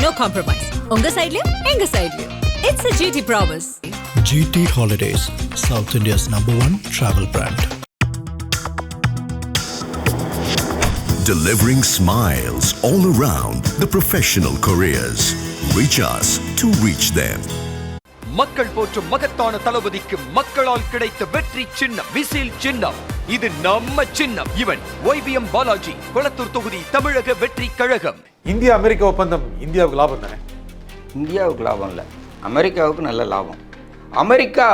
No compromise. உங்க சைடுலயும் எங்க சைடுலயும். It's a GT promise. GT Holidays, South India's #1 travel brand. Delivering smiles all around the professional careers. Reach us to reach them. மக்கள் போற்றும் மகத்தான தளபதிக்கு மக்களால் கிடைத்த வெற்றி சின்னம் விசில் சின்னம். இது நம்ம சின்னம். இவன் YBM பாலாஜி, கொளத்தூர் தொகுதி, தமிழக வெற்றி கழகம். இந்தியா அமெரிக்க ஒப்பந்தம் இந்தியாவுக்கு லாபம் தானே? இந்தியாவுக்கு லாபம் இல்லை, அமெரிக்காவுக்கு நல்ல லாபம். அமெரிக்கா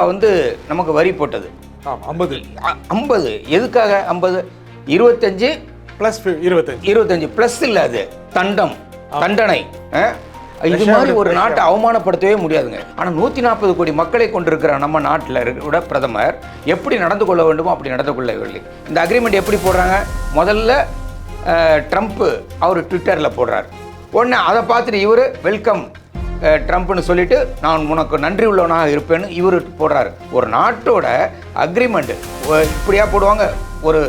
நமக்கு வரி போட்டது 50. எதுக்காக 50? 25 ப்ளஸ் 25 ப்ளஸ் இல்லை, அது தண்டனை. இது மாதிரி ஒரு நாட்டை அவமானப்படுத்தவே முடியாதுங்க. ஆனால் 140 கோடி மக்களை கொண்டிருக்கிற நம்ம நாட்டில் இருக்கிற பிரதமர் எப்படி நடந்து கொள்ள வேண்டுமோ அப்படி நடந்து கொள்ளவில்லை. இந்த அக்ரிமெண்ட் எப்படி போடுறாங்க? முதல்ல ட்ரம்ப்பு அவர் ட்விட்டரில் போடுறார். உடனே அதை பார்த்துட்டு இவர் வெல்கம் ட்ரம்ப்னு சொல்லிட்டு நான் உனக்கு நன்றி உள்ளவனாக இருப்பேன்னு இவர் போடுறாரு. ஒரு நாட்டோட அக்ரிமெண்ட் இப்படியா போடுவாங்க? ஒரு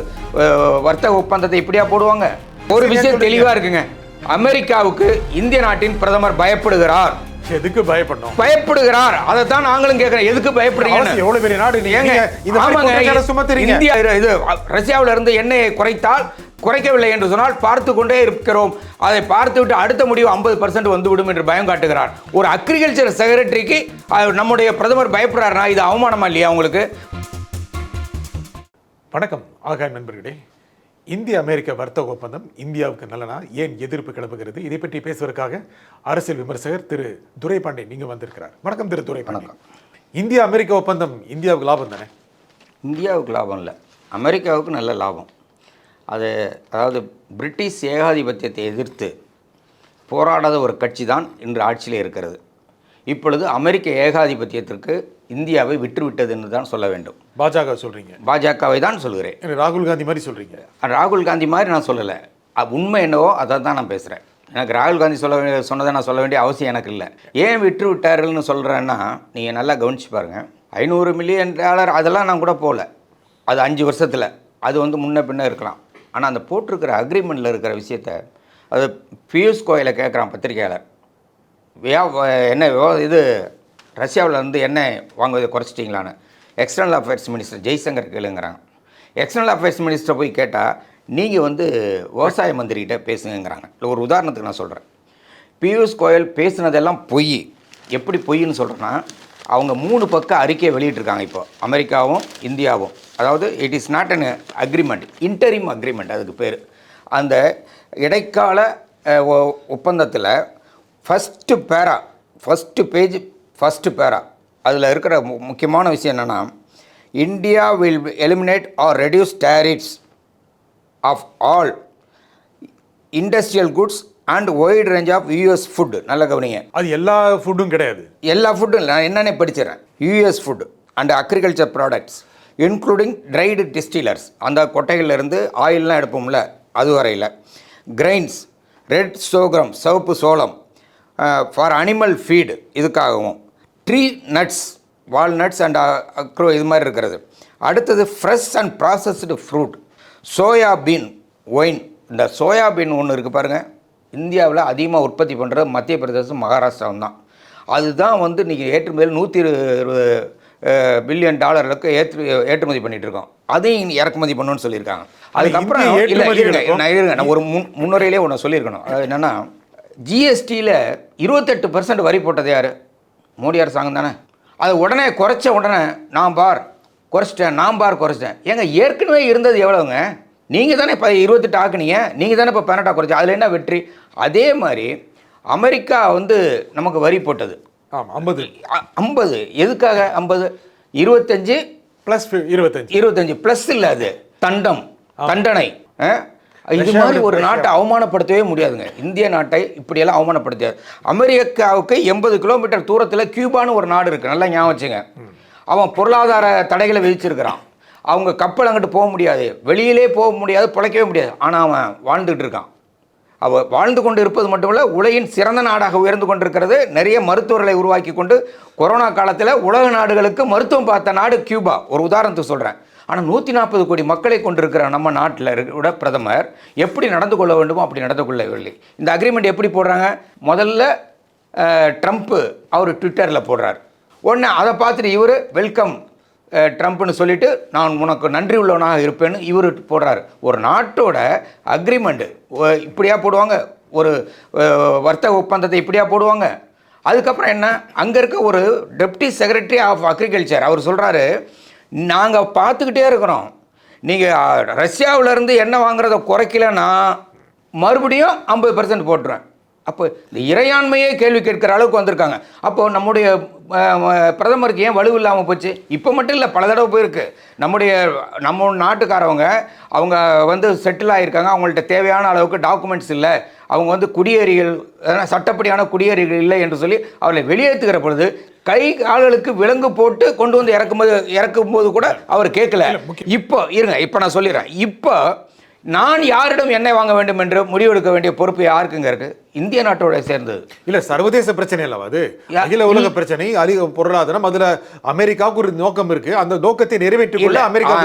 வர்த்தக ஒப்பந்தத்தை இப்படியா போடுவாங்க? ஒரு விஷயம் தெளிவாக இருக்குங்க, அமெரிக்காவுக்கு இந்திய நாட்டின் பிரதமர் பயப்படுகிறார். எதுக்கு பயப்படணும்? பயப்படுகிறார். அதை தான் நாங்களும் கேட்கிறோம். எதுக்கு பயப்படுறீங்க? எவ்வளவு பெரிய நாடு இந்தியா இது ரஷ்யாவில இருந்து எண்ணெயை குறைக்கவில்லை என்று சொன்னால் பார்த்து கொண்டே இருக்கிறோம். அதை பார்த்து விட்டு அடுத்த முடிவு 50% வந்துவிடும் என்று பயம் காட்டுகிறார். ஒரு அக்ரிகல்ச்சர் செக்ரட்டரிக்கு நம்முடைய பிரதமர் பயப்படுறாருனா இது அவமானமா இல்லையா உங்களுக்கு? வணக்கம் ஆகாய நண்பர்களே. இந்திய அமெரிக்க வர்த்தக ஒப்பந்தம் இந்தியாவுக்கு நல்லனா, ஏன் எதிர்ப்பு கிளப்புகிறது? இதை பற்றி பேசுவதற்காக அரசியல் விமர்சகர் திரு துரைபாண்டியன் நீங்க வந்திருக்கிறார். வணக்கம் திரு துரைபாண்டியன். இந்திய அமெரிக்க ஒப்பந்தம் இந்தியாவுக்கு லாபம் தானே? இந்தியாவுக்கு லாபம் இல்லை, அமெரிக்காவுக்கு நல்ல லாபம். அதாவது பிரிட்டிஷ் ஏகாதிபத்தியத்தை எதிர்த்து போராடாத ஒரு கட்சி தான் இன்று ஆட்சியில் இருக்கிறது. இப்பொழுது அமெரிக்க ஏகாதிபத்தியத்திற்கு இந்தியாவை விட்டுவிட்டது என்று தான் சொல்ல வேண்டும். பாஜக சொல்றீங்க? பாஜகவை தான் சொல்கிறேன். ராகுல் காந்தி மாதிரி சொல்றீங்க? ராகுல் காந்தி மாதிரி நான் சொல்லலை. உண்மை என்னவோ அதை தான் நான் பேசுகிறேன். எனக்கு ராகுல் காந்தி சொன்னதை நான் சொல்ல வேண்டிய அவசியம் எனக்கு இல்லை. ஏன் விட்டு விட்டார்கள்னு சொல்கிறேன்னா, நீங்கள் நல்லா கவனிச்சு பாருங்கள். $500 மில்லியன் அதெல்லாம் நான் கூட போகல. அது 5 வருஷத்தில் அது முன்ன பின்ன இருக்கலாம். ஆனால் அந்த போட்டிருக்கிற அக்ரிமெண்ட்டில் இருக்கிற விஷயத்த அது பியூஷ் கோயலை கேட்குறான் பத்திரிகையாளர். என்ன இது ரஷ்யாவிலேருந்து எண்ணெய் வாங்குவதை குறைச்சிட்டிங்களான்னு. எக்ஸ்டர்னல் அஃபேர்ஸ் மினிஸ்டர் ஜெய்சங்கர் கேளுங்கிறாங்க. எக்ஸ்டர்னல் அஃபேர்ஸ் மினிஸ்டரை போய் கேட்டால் நீங்கள் விவசாய மந்திரிகிட்ட பேசுங்கிறாங்க. இல்லை, ஒரு உதாரணத்துக்கு நான் சொல்கிறேன். பியூஷ் கோயல் பேசுனதெல்லாம் பொய். எப்படி பொய்ன்னு சொல்கிறேன்னா, அவங்க 3 பக்க அறிக்கையை வெளியிட்டிருக்காங்க இப்போ, அமெரிக்காவும் இந்தியாவும். அதாவது it is not an agreement, interim agreement அதுக்கு பேர். அந்த இடைக்கால ஒப்பந்தத்தில் ஃபஸ்ட்டு பேரா அதில் இருக்கிற முக்கியமான விஷயம் என்னென்னா, India will eliminate or reduce tariffs of all industrial goods and wide range of US food. நல்ல கவனிங்க, அது எல்லா ஃபுட்டும் கிடையாது. எல்லா ஃபுட்டும் நான் என்னென்ன படிச்சிடறேன். US food and agriculture products including dried distillers, அந்த கொட்டைகள்லேருந்து ஆயிலெலாம் எடுப்போம்ல அது வரையில், கிரெயின்ஸ், ரெட் சோக்ரம், சிவப்பு சோளம், ஃபார் அனிமல் ஃபீடு இதுக்காகவும், ட்ரீ நட்ஸ், வால்நட்ஸ் அண்ட் அக்ரோ இது மாதிரி இருக்கிறது. அடுத்தது fresh and processed fruit, soybean, wine. இந்த சோயாபீன் ஒன்று இருக்குது பாருங்கள், இந்தியாவில் அதிகமாக உற்பத்தி பண்ணுறது மத்திய பிரதேசம், மகாராஷ்டிராவும் தான். அதுதான் இன்றைக்கி ஏற்றுமதியில் $120 பில்லியன் ஏற்றுமதி பண்ணிகிட்டு இருக்கோம். அதையும் இறக்குமதி பண்ணணும்னு சொல்லியிருக்காங்க. அதுக்கப்புறம் நான் ஒரு முன்னுரையிலே ஒன்று சொல்லியிருக்கணும். அது என்னென்னா, ஜிஎஸ்டியில் 28% வரி போட்டது யார்? மோடி அரசாங்கம் தானே. அது உடனே நான் குறைச்சிட்டேன். ஏங்க ஏற்கனவே இருந்தது எவ்வளோங்க? நீங்கள் தானே இப்போ 28 ஆக்குனீங்க, நீங்கள் தானே இப்போ 18 குறைச்சி. அதில் என்ன வெற்றி? அதே மாதிரி அமெரிக்கா நமக்கு வரி போட்டது 50. எதுக்காக 50? 25 ப்ளஸ் 25 ப்ளஸ் இல்லை, அது தண்டனை. இது மாதிரி ஒரு நாட்டை அவமானப்படுத்தவே முடியாதுங்க. இந்திய நாட்டை இப்படியெல்லாம் அவமானப்படுத்தாது. அமெரிக்காவுக்கு 80 கிலோமீட்டர் தூரத்தில் கியூபான்னு ஒரு நாடு இருக்குது, நல்லா ஞாபகம் வச்சுங்க. அவன் பொருளாதார தடைகளை விதிச்சிருக்கிறான். அவங்க கப்பல் அங்கிட்டு போக முடியாது, வெளியிலே போக முடியாது, பிழைக்கவே முடியாது. ஆனால் அவன் வாழ்ந்துகிட்டு இருக்கான். அவள் வாழ்ந்து கொண்டு இருப்பது மட்டுமல்ல, உலகின் சிறந்த நாடாக உயர்ந்து கொண்டிருக்கிறது. நிறைய மருத்துவர்களை உருவாக்கி கொண்டு கொரோனா காலத்தில் உலக நாடுகளுக்கு மருத்துவம் பார்த்த நாடு கியூபா. ஒரு உதாரணத்துக்கு சொல்கிறேன். ஆனால் 140 கோடி மக்களை கொண்டிருக்கிற நம்ம நாட்டில் இருக்கிற பிரதமர் எப்படி நடந்து கொள்ள வேண்டுமோ அப்படி நடந்து கொள்ளவில்லை. இந்த அக்ரிமெண்ட் எப்படி போடுறாங்க? முதல்ல ட்ரம்ப்பு அவர் ட்விட்டரில் போடுறார். உடனே அதை பார்த்துட்டு இவர் வெல்கம் ட்ரம்ப்னு சொல்லிட்டு நான் உனக்கு நன்றி உள்ளவனாக இருப்பேன்னு இவர் போடுறாரு. ஒரு நாட்டோட அக்ரிமெண்ட்டு இப்படியா போடுவாங்க? ஒரு வர்த்தக ஒப்பந்தத்தை இப்படியா போடுவாங்க? அதுக்கப்புறம் என்ன, அங்கே இருக்க ஒரு டெப்டி செக்ரட்டரி ஆஃப் அக்ரிகல்ச்சர் அவர் சொல்கிறாரு, நாங்கள் பார்த்துக்கிட்டே இருக்கிறோம், நீங்கள் ரஷ்யாவிலேருந்து எண்ணெய் வாங்குறத குறைக்கலன்னா மறுபடியும் 50% போட்டுருவேன். அப்போ இந்த இறையாண்மையே கேள்வி கேட்குற அளவுக்கு வந்திருக்காங்க. அப்போது நம்முடைய பிரதமருக்கு ஏன் வலு இல்லாமல் போச்சு? இப்போ மட்டும் இல்லை, பல தடவை போயிருக்கு. நம்ம நாட்டுக்காரவங்க அவங்க வந்து செட்டில் ஆகியிருக்காங்க, அவங்கள்ட்ட தேவையான அளவுக்கு டாக்குமெண்ட்ஸ் இல்லை, அவங்க வந்து குடியேறிகள் சட்டப்படியான குடியேறிகள் இல்லை என்று சொல்லி அவர்களை வெளியேற்றுகிற பொழுது கை கால்களுக்கு விலங்கு போட்டு கொண்டு வந்து இறக்கும்போது கூட அவர் கேட்கல. இப்போ நான் சொல்லிடுறேன், இப்போ நான் யாரிடம் எண்ணெய் வாங்க வேண்டும் என்று முடிவெடுக்க வேண்டிய பொறுப்பு யாருக்குங்க இருக்கு? இந்திய நாட்டோட சேர்ந்தது இல்ல. சர்வதேச பிரச்சனை அல்லவா அது? அகில உலக பிரச்சனை, அதிக பொருளாதாரம். அதுல அமெரிக்காவுக்கு ஒரு நோக்கம் இருக்கு, அந்த நோக்கத்தை நிறைவேற்றிக்கொள்ள அமெரிக்கா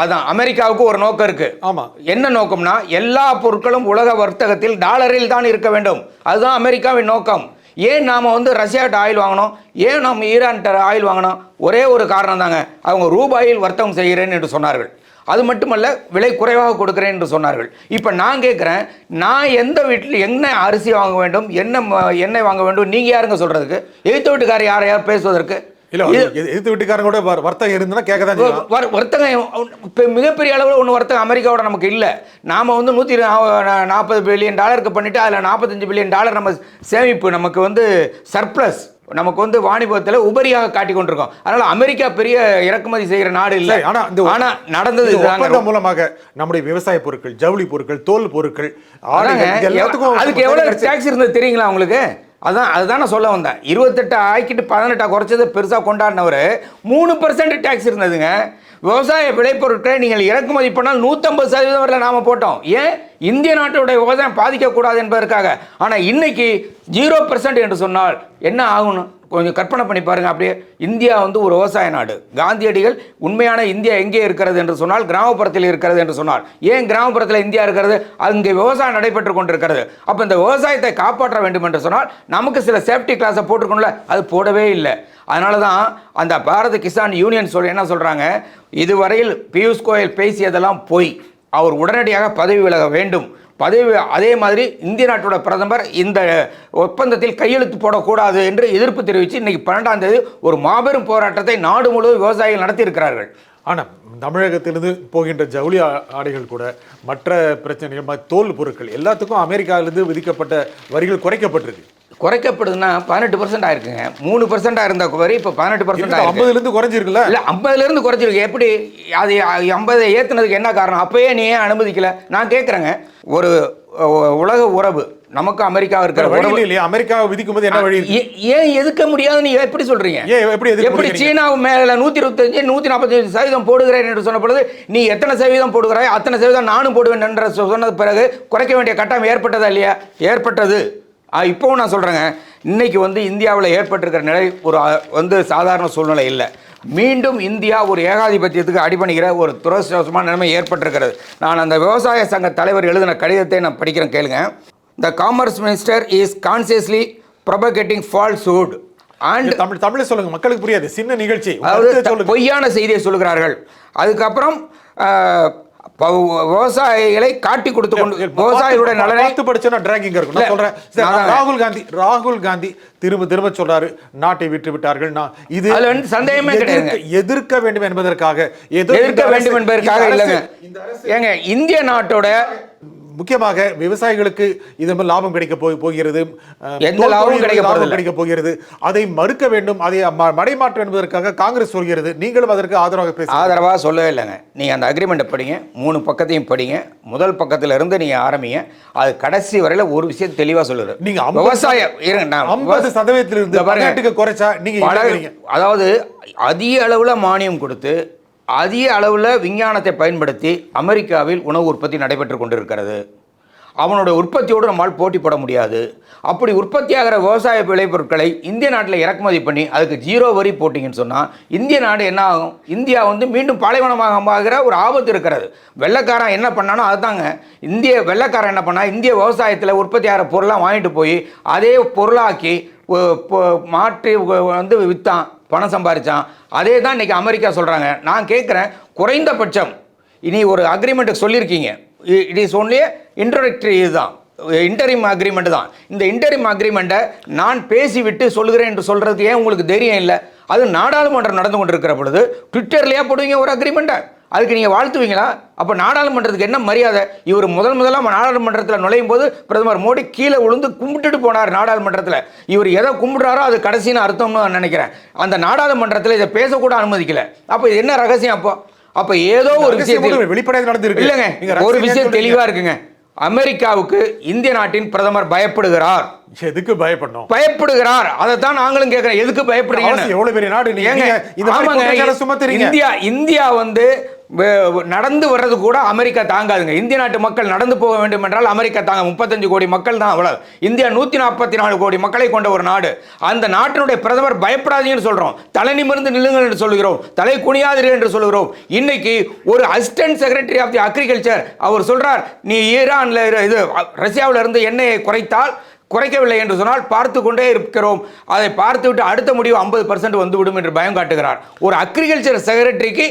அதான் அமெரிக்காவுக்கு ஒரு நோக்கம் இருக்கு. ஆமா, என்ன நோக்கம்னா எல்லா பொருட்களும் உலக வர்த்தகத்தில் டாலரில் தான் இருக்க வேண்டும். அதுதான் அமெரிக்காவின் நோக்கம். ஏன் நாம் வந்து ரஷ்யாட்ட ஆயில் வாங்கணும், ஏன் நாம் ஈரான்கிட்ட ஆயில் வாங்கணும்? ஒரே ஒரு காரணம் தாங்க, அவங்க ரூபாயில் வர்த்தகம் செய்கிறேன் என்று சொன்னார்கள். அது மட்டுமல்ல, விலை குறைவாக கொடுக்குறேன் என்று சொன்னார்கள். இப்போ நான் கேட்குறேன், நான் எந்த வீட்டில் என்ன அரிசி வாங்க வேண்டும், என்ன எண்ணெய் வாங்க வேண்டும், நீங்கள் யாருங்க சொல்கிறதுக்கு? எதிர்த்து வீட்டுக்காரர் யார் பேசுவதற்கு? எதிர்த்து வீட்டுக்காரங்க கூட வர்த்தகம் இருந்ததுன்னா கேட்க தான். வர்த்தகம் இப்போ மிகப்பெரிய அளவில் ஒன்று வர்த்தகம் அமெரிக்காவோட நமக்கு இல்லை. நாம் வந்து $140 பில்லியன் பண்ணிவிட்டு அதில் $45 பில்லியன் நம்ம சேமிப்பு, நமக்கு வந்து சர்ப்ளஸ், நமக்கு வந்து வாணிபத்தில் உபரியாக காட்டி கொண்டிருக்கோம். அதனால அமெரிக்கா பெரிய இறக்குமதி செய்கிற நாடு இல்லை. ஆனா நடந்தது மூலமாக நம்முடைய விவசாய பொருட்கள், ஜவுளி பொருட்கள், தோல் பொருட்கள், அதுக்கு எவ்வளவு டாக்ஸ் இருந்தது தெரியுங்களா உங்களுக்கு? அதுதான் நான் சொல்ல வந்தேன். 28 ஆக்கிட்டு 18 குறைச்சது பெருசாக கொண்டாடினவர் 3% டாக்ஸ் இருந்ததுங்க. விவசாய விளைபொருட்களை நீங்கள் இறக்குமதி பண்ணால் 150% வரை நாம் போட்டோம். ஏன்? இந்திய நாட்டுடைய விவசாயம் பாதிக்கக்கூடாது என்பதற்காக. ஆனால் இன்னைக்கு 0% என்று சொன்னால் என்ன ஆகணும்? கொஞ்சம் கற்பனை பண்ணி பாருங்கள். அப்படியே இந்தியா வந்து ஒரு விவசாய நாடு. காந்தியடிகள் உண்மையான இந்தியா எங்கே இருக்கிறது என்று சொன்னால் கிராமப்புறத்தில் இருக்கிறது என்று சொன்னார். ஏன் கிராமப்புறத்தில் இந்தியா இருக்கிறது? அங்கே விவசாயம் நடைபெற்று கொண்டிருக்கிறது. அப்போ இந்த விவசாயத்தை காப்பாற்ற வேண்டும் என்று சொன்னால் நமக்கு சில சேஃப்டி கிளாஸை போட்டிருக்கோம்ல, அது போடவே இல்லை. அதனால தான் அந்த பாரத கிசான் யூனியன் என்ன சொல்கிறாங்க, இதுவரையில் பியூஷ் கோயல் பேசியதெல்லாம் போய் அவர் உடனடியாக பதவி விலக வேண்டும். அதே மாதிரி இந்திய நாட்டோட பிரதமர் இந்த ஒப்பந்தத்தில் கையெழுத்து போடக்கூடாது என்று எதிர்ப்பு தெரிவித்து இன்னைக்கு 12ஆம் தேதி ஒரு மாபெரும் போராட்டத்தை நாடு முழுவதும் விவசாயிகள் நடத்தியிருக்கிறார்கள். ஆனால் தமிழகத்திலிருந்து போகின்ற ஜவுளி ஆடைகள் கூட, மற்ற பிரச்சனைகள், தோல் பொருட்கள் எல்லாத்துக்கும் அமெரிக்காவிலிருந்து விதிக்கப்பட்ட வரிகள் குறைக்கப்பட்டிருக்கு. குறைக்கப்படுதுன்னா 18% ஆயிருக்குங்க. 3% இருந்த வரி இப்போ 18% 50லேருந்து குறைஞ்சிருக்குல்ல? இல்லை, 50லேருந்து குறைஞ்சிருக்கு. எப்படி அது 50 ஏற்றுனதுக்கு என்ன காரணம்? அப்பயே நீ ஏன் அனுமதிக்கல? நான் கேட்குறேங்க. ஒரு உலக உறவு நமக்கு அமெரிக்கா இருக்கிற வழி இல்லையா? அமெரிக்காவை விதிக்கும் போது என்ன வழி? ஏன் எதுக்க முடியாது? நீங்க எப்படி சொல்றீங்க? எப்படி சீனா மேல 125 145% போடுகிறேன் என்று சொன்ன பொழுது நீ எத்தனை சதவீதம் போடுகிறாய், அத்தனை சதவீதம் நானும் போடுவேன் என்ற சொன்னது பிறகு குறைக்க வேண்டிய கட்டாயம் ஏற்பட்டதா இல்லையா? ஏற்பட்டது. இப்போவும் நான் சொல்கிறேங்க, இன்றைக்கி வந்து இந்தியாவில் ஏற்பட்டிருக்கிற நிலை ஒரு வந்து சாதாரண சூழ்நிலை இல்லை. மீண்டும் இந்தியா ஒரு ஏகாதிபத்தியத்துக்கு அடிபணிக்கிற ஒரு துரதிர்ஷ்டவசமான நிலைமை ஏற்பட்டிருக்கிறது. நான் அந்த விவசாய சங்க தலைவர் எழுதின கடிதத்தை நான் படிக்கிறேன், கேளுங்க. The commerce minister is consciously propagating falsehood and Tamil சொல்லுங்க, மக்களுக்கு புரியாது, சின்ன நிகழ்ச்சி, பொய்யான செய்தியை சொல்கிறார்கள். அதுக்கப்புறம் விவசாயிகளை காட்டி கொடுத்து கொண்டு விவசாயிகளுடைய நலனை படிச்சா டிராகிங் இருக்கும். நான் சொல்றேன், ராகுல் காந்தி திரும்ப சொல்றாரு நாட்டை விட்டு விட்டார்கள். இது சந்தேகமே கிடையாது. எதிர்க்க வேண்டும் என்பதற்காக இல்லைங்க. ஏங்க, இந்திய நாட்டோட முக்கியமாக விவசாயிகளுக்கு இதன் லாபம் கிடைக்க போகிறது, எந்த லாபம் கிடைக்க போகிறது, அதை மறுக்க வேண்டும், அதை மடைமாற்றம் என்பதற்காக காங்கிரஸ் சொல்கிறது. நீங்களும் அதற்கு ஆதரவாக சொல்லவே இல்லைங்க. நீங்கள் அந்த அக்ரிமெண்ட்டை படிங்க, 3 பக்கத்தையும் படிங்க, முதல் பக்கத்தில் இருந்து நீங்கள் ஆரம்பிங்க, அது கடைசி வரையில் ஒரு விஷயம் தெளிவாக சொல்லுது. நீங்க விவசாயம் 50% குறைச்சா நீங்க, அதாவது அதிக அளவில் மானியம் கொடுத்து அதிக அளவில் விஞ்ஞானத்தை பயன்படுத்தி அமெரிக்காவில் உணவு உற்பத்தி நடைபெற்று கொண்டிருக்கிறது. அவனோட உற்பத்தியோடு நம்மால் போட்டி போட முடியாது. அப்படி உற்பத்தியாகிற விவசாய விளைபொருட்களை இந்திய நாட்டில் இறக்குமதி பண்ணி அதுக்கு 0 வரி போட்டிங்கன்னு சொன்னால் இந்திய நாடு என்ன ஆகும்? இந்தியா வந்து மீண்டும் பாலைவனமாகிற ஒரு ஆபத்து இருக்கிறது. வெள்ளைக்காரன் என்ன பண்ணானோ அதுதாங்க. வெள்ளைக்காரன் என்ன பண்ணால் இந்திய விவசாயத்தில் உற்பத்தி ஆகிற பொருளாக வாங்கிட்டு போய் அதே பொருளாக்கி மாற்றி வந்து விற்றான், பணம் சம்பாதிச்சான். அதே தான் இன்றைக்கி அமெரிக்கா சொல்கிறாங்க. நான் கேட்குறேன், குறைந்தபட்சம் இனி ஒரு அக்ரிமெண்ட்டுக்கு சொல்லியிருக்கீங்க, இட் இஸ் ஒன்லி இன்ட்ரோடக்டரி, இதுதான் இன்டரிம் அக்ரிமெண்ட் தான். இந்த இன்டரிம் அக்ரிமெண்ட்டை நான் பேசிவிட்டு சொல்கிறேன் என்று சொல்கிறதுக்கு ஏன் உங்களுக்கு தைரியம் இல்லை? அது நாடாளுமன்றம் நடந்து கொண்டிருக்கிற பொழுது ட்விட்டர்லையே போடுவீங்க ஒரு அக்ரிமெண்ட்டை, அதுக்கு நீங்கள் வாழ்த்துவீங்களா? அப்போ நாடாளுமன்றத்துக்கு என்ன மரியாதை? இவர் முதலாக நாடாளுமன்றத்தில் நுழையும் போது பிரதமர் மோடி கீழே விழுந்து கும்பிட்டுட்டு போனார் நாடாளுமன்றத்தில். இவர் எதை கும்பிடுறாரோ அது கடைசின்னு அர்த்தம்னு நான் நினைக்கிறேன். அந்த நாடாளுமன்றத்தில் இதை பேசக்கூட அனுமதிக்கல. அப்போ இது என்ன ரகசியம்? அப்போ ஏதோ ஒரு விஷயத்தில் வெளிப்படையாக நடந்திருக்கு. இல்லைங்க, ஒரு விஷயம் தெளிவாக இருக்குங்க. அமெரிக்காவுக்கு இந்திய நாட்டின் பிரதமர் பயப்படுகிறார். எதுக்கு பயப்படணும்? பயப்படுகிறார். அதை தான் நாங்களும் கேட்கிறோம். எதுக்கு பயப்படுறீங்க? எவ்வளவு பெரிய நாடு இந்தியா வந்து நடந்து வர்றது கூட அமெரிக்கா தாங்காதுங்க. இந்திய நாட்டு மக்கள் நடந்து போக வேண்டும் என்றால் அமெரிக்கா தாங்க. 35 கோடி மக்கள் தான், அவ்வளவு. இந்தியா 144 கோடி மக்களை கொண்ட ஒரு நாடு. அந்த நாட்டினுடைய பிரதமர் பயப்படாதீங்கன்னு சொல்றோம், தலை நிமிர்ந்து நில்லுங்கள் என்று சொல்கிறோம், தலை குனியாதீர்கள் என்று சொல்கிறோம். இன்னைக்கு ஒரு assistant secretary of the agriculture அவர் சொல்றார், நீ ஈரான்ல இது ரஷ்யாவில் இருந்து எண்ணெயை குறைக்கவில்லை என்று சொன்னால் பார்த்து கொண்டே இருக்கிறோம், அதை பார்த்துவிட்டு அடுத்த முடிவு 50% வந்துவிடும் என்று பயம் காட்டுகிறார். ஒரு அக்ரிகல்ச்சர் செக்ரட்டரிக்கு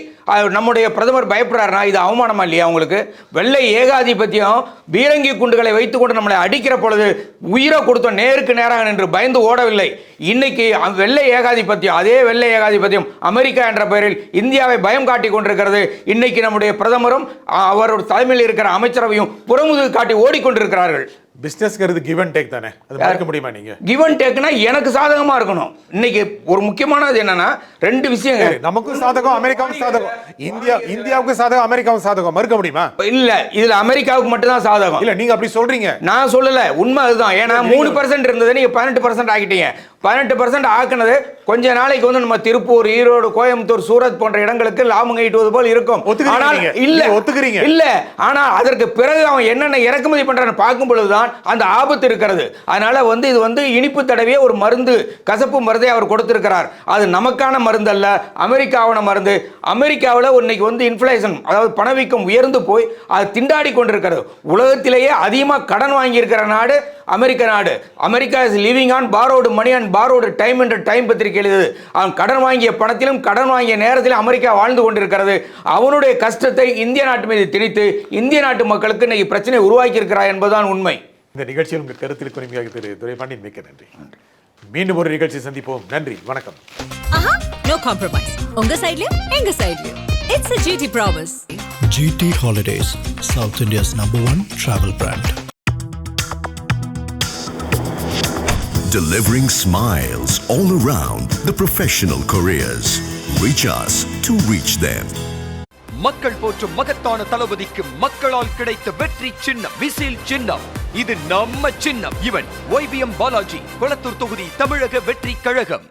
நம்முடைய பிரதமர் பயப்படுறாருனா இது அவமானமா இல்லையா உங்களுக்கு? வெள்ளை ஏகாதிபத்தியம் பீரங்கி குண்டுகளை வைத்துக்கொண்டு நம்மளை அடிக்கிற பொழுது உயிரை கொடுத்தோம், நேருக்கு நேராக நின்று பயந்து ஓடவில்லை. இன்னைக்கு வெள்ளை ஏகாதிபத்தியம், அதே வெள்ளை ஏகாதிபத்தியம் அமெரிக்கா என்ற பெயரில் இந்தியாவை பயம் காட்டி கொண்டிருக்கிறது. இன்னைக்கு நம்முடைய பிரதமரும் அவரோட தலைமையில் இருக்கிற அமைச்சரவையும் புறமுதுகு காட்டி ஓடிக்கொண்டிருக்கிறார்கள். பிசினஸ்ங்கிறது கிவ் அண்ட் டேக் தானே, அது பார்க்க முடியுமா? நீங்க கிவ் அண்ட் டேக்னா எனக்கு சாதகமா இருக்கணும். இன்னைக்கு ஒரு முக்கியமானது என்னன்னா, ரெண்டு விஷயங்க. நமக்கும் சாதகம், அமெரிக்காவுக்கும் சாதகம். இந்தியாவுக்கு சாதகம், அமெரிக்காவுக்கும் சாதகம், மறுக்க முடியுமா? இல்ல, இதுல அமெரிக்காவுக்கு மட்டும் தான் சாதகம். இல்ல, நீங்க அப்படி சொல்றீங்க. நான் சொல்லல, உண்மை அதுதான். ஏன்னா 3% இருந்தது, நீங்க 18% ஆக்கிட்டீங்க. 18% ஆக்குனது கொஞ்ச நாளைக்கு வந்து நம்ம திருப்பூர், ஈரோடு, கோயம்புத்தூர், சூரத் போன்ற இடங்களுக்கு லாபம் ஈட்டுவது போல் இருக்கும். ஆனால் இல்ல, ஆனால் அதற்கு பிறகு அவன் என்னென்ன இறக்குமதி பண்றான்னு பார்க்கும் பொழுதுதான் அந்த ஆபத்து இருக்கிறது. அதனால வந்து இது வந்து இனிப்பு தடவிய ஒரு மருந்து, கசப்பு மருந்தை அவர் கொடுத்திருக்கிறார். அது நமக்கான மருந்து அல்ல, அமெரிக்காவான மருந்து. அமெரிக்காவில் இன்னைக்கு வந்து இன்ஃப்ளேஷன், அதாவது பணவீக்கம் உயர்ந்து போய் அது திண்டாடி கொண்டிருக்கிறது. உலகத்திலேயே அதிகமாக கடன் வாங்கி இருக்கிற நாடு அமெரிக்க நாடு. America is living on borrowed money and borrowed time என்று டைம் பத்திரிகை எழுதுது. அவன் கடன் வாங்கிய பணத்திலும் கடன் வாங்கிய நேரத்திலும் அமெரிக்கா வாழ்ந்து கொண்டிருக்கிறது. அவனுடைய கஷ்டத்தை இந்திய நாட்டு மீது திணித்து இந்திய நாட்டு மக்களுக்கு இன்னைக்கு பிரச்சனை உருவாக்கி இருக்கிறார் என்பதுதான் உண்மை. இந்த நிகழ்ச்சியில் உங்கள் கருத்தில் குறிப்பாக திரு துரைபாண்டியன் மிக்க நன்றி. மீண்டும் ஒரு நிகழ்ச்சி சந்திப்போம். நன்றி, வணக்கம். No compromise. உங்க சைடுலயும் எங்க சைடுலயும். It's a GT promise. GT Holidays, South India's #1 travel brand. Delivering smiles all around the professional careers. Reach us to reach them. மக்கள் போற்றும் மகத்தான தளபதிக்கு மக்களால் கிடைத்த வெற்றி சின்னம் விசில் சின்னம். இது நம்ம சின்னம். இவன் YBM பாலாஜி, கொளத்தூர் தொகுதி தமிழக வெற்றி கழகம்.